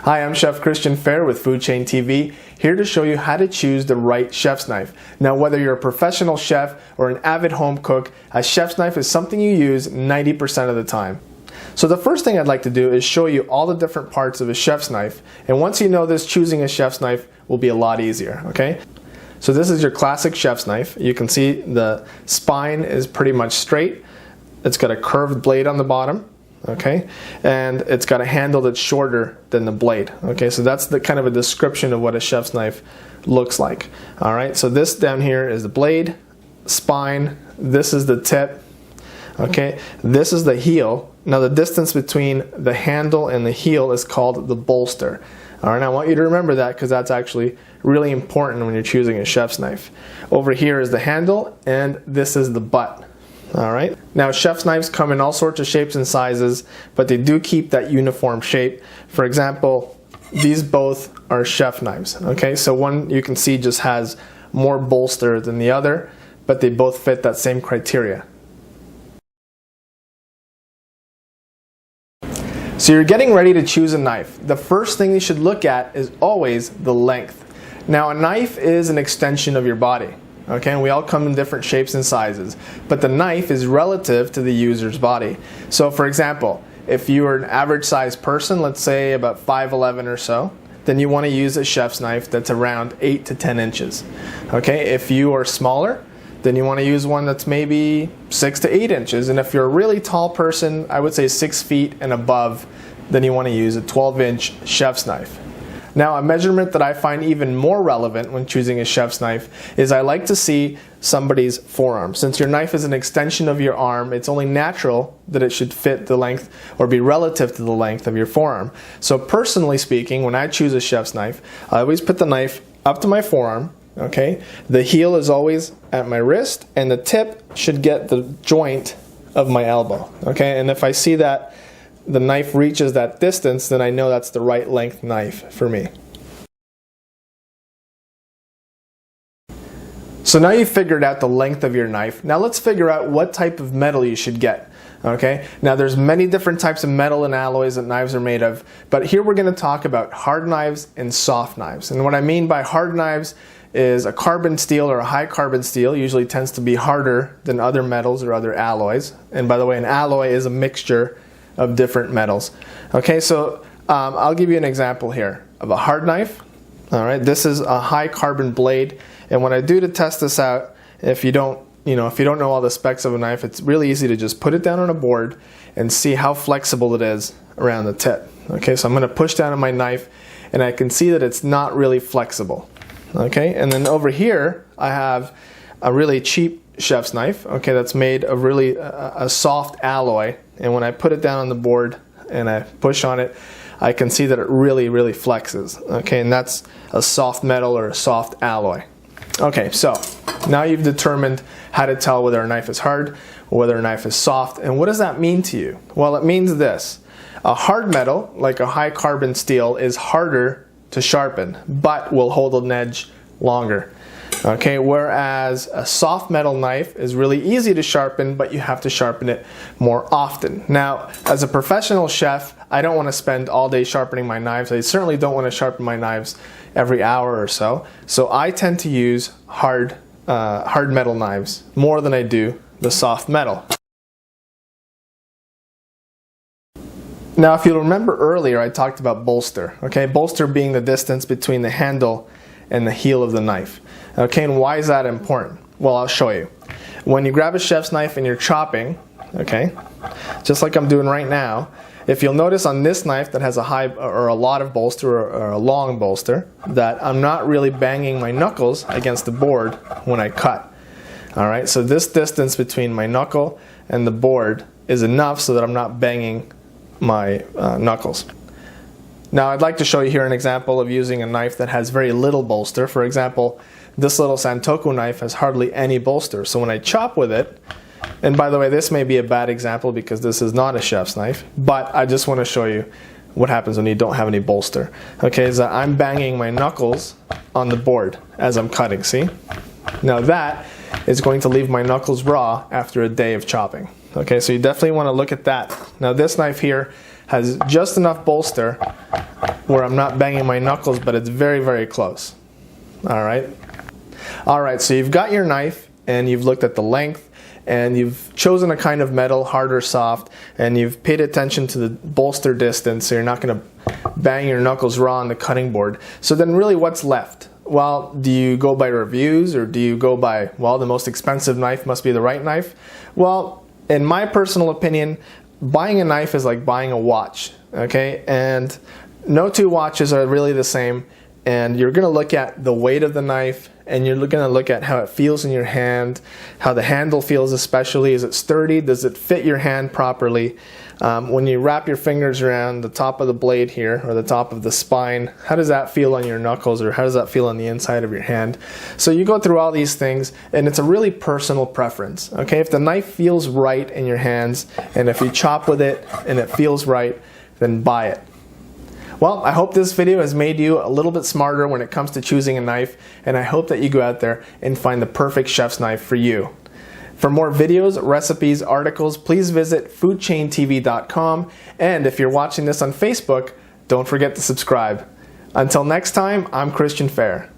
Hi, I'm Chef Cristian Feher with Food Chain TV, here to show you how to choose the right chef's knife. Now, whether you're a professional chef or an avid home cook, a chef's knife is something you use 90% of the time. So the first thing I'd like to do is show you all the different parts of a chef's knife, and once you know this, choosing a chef's knife will be a lot easier, okay? So this is your classic chef's knife. You can see the spine is pretty much straight. It's got a curved blade on the bottom. Okay, and it's got a handle that's shorter than the blade. Okay, so that's the kind of a description of what a chef's knife looks like. All right, so this down here is the blade, spine, this is the tip, okay, this is the heel. Now the distance between the handle and the heel is called the bolster. All right, I want you to remember that because that's actually really important when you're choosing a chef's knife. Over here is the handle, and this is the butt. All right. Now, chef's knives come in all sorts of shapes and sizes, but they do keep that uniform shape. For example, these both are chef knives. Okay, so one you can see just has more bolster than the other, but they both fit that same criteria. So you're getting ready to choose a knife. The first thing you should look at is always the length. Now, a knife is an extension of your body. Okay, and we all come in different shapes and sizes, but the knife is relative to the user's body. So for example, if you are an average sized person, let's say about 5'11" or so, then you want to use a chef's knife that's around 8 to 10 inches. Okay, if you are smaller, then you want to use one that's maybe 6 to 8 inches. And if you're a really tall person, I would say 6 feet and above, then you want to use a 12-inch chef's knife. Now, a measurement that I find even more relevant when choosing a chef's knife is I like to see somebody's forearm. Since your knife is an extension of your arm, it's only natural that it should fit the length or be relative to the length of your forearm. So personally speaking, when I choose a chef's knife, I always put the knife up to my forearm. Okay, the heel is always at my wrist, and the tip should get the joint of my elbow. Okay, and if I see that the knife reaches that distance, then I know that's the right length knife for me. So now you've figured out the length of your knife. Now let's figure out what type of metal you should get. Okay, now there's many different types of metal and alloys that knives are made of, but here we're going to talk about hard knives and soft knives. And what I mean by hard knives is a carbon steel or a high carbon steel usually tends to be harder than other metals or other alloys. And by the way, an alloy is a mixture of different metals. Okay, so I'll give you an example here of a hard knife. All right, this is a high carbon blade, and what I do to test this out, if you don't know all the specs of a knife, it's really easy to just put it down on a board and see how flexible it is around the tip. Okay, so I'm going to push down on my knife, and I can see that it's not really flexible. Okay, and then over here I have a really cheap chef's knife, okay, that's made of really a soft alloy, and when I put it down on the board and I push on it, I can see that it really flexes. Okay, and that's a soft metal or a soft alloy. Okay, so now you've determined how to tell whether a knife is hard or whether a knife is soft. And what does that mean to you? Well, it means this: a hard metal, like a high carbon steel, is harder to sharpen, but will hold an edge longer. Okay, whereas a soft metal knife is really easy to sharpen, but you have to sharpen it more often. Now, as a professional chef, I don't want to spend all day sharpening my knives. I certainly don't want to sharpen my knives every hour or so. So I tend to use hard metal knives more than I do the soft metal. Now, if you'll remember earlier, I talked about bolster. Okay, bolster being the distance between the handle and the heel of the knife. Okay, and why is that important? Well, I'll show you. When you grab a chef's knife and you're chopping, okay, just like I'm doing right now, if you'll notice on this knife that has a high or a lot of bolster or a long bolster, that I'm not really banging my knuckles against the board when I cut. All right, so this distance between my knuckle and the board is enough so that I'm not banging my knuckles. Now, I'd like to show you here an example of using a knife that has very little bolster. For example, this little Santoku knife has hardly any bolster. So when I chop with it, and by the way, this may be a bad example because this is not a chef's knife, but I just want to show you what happens when you don't have any bolster. Okay, so I'm banging my knuckles on the board as I'm cutting, see? Now that is going to leave my knuckles raw after a day of chopping. Okay, so you definitely want to look at that. Now this knife here has just enough bolster where I'm not banging my knuckles, but it's very, very close. Alright, so you've got your knife and you've looked at the length and you've chosen a kind of metal, hard or soft, and you've paid attention to the bolster distance so you're not going to bang your knuckles raw on the cutting board. So then really what's left? Well, do you go by reviews or do you go by, well, the most expensive knife must be the right knife? Well, in my personal opinion, buying a knife is like buying a watch, okay? And no two watches are really the same, and you're going to look at the weight of the knife, and you're going to look at how it feels in your hand, how the handle feels especially. Is it sturdy? Does it fit your hand properly? When you wrap your fingers around the top of the blade here, or the top of the spine, how does that feel on your knuckles, or how does that feel on the inside of your hand? So you go through all these things, and it's a really personal preference. Okay, if the knife feels right in your hands, and if you chop with it and it feels right, then buy it. Well, I hope this video has made you a little bit smarter when it comes to choosing a knife, and I hope that you go out there and find the perfect chef's knife for you. For more videos, recipes, articles, please visit foodchaintv.com, and if you're watching this on Facebook, don't forget to subscribe. Until next time, I'm Cristian Feher.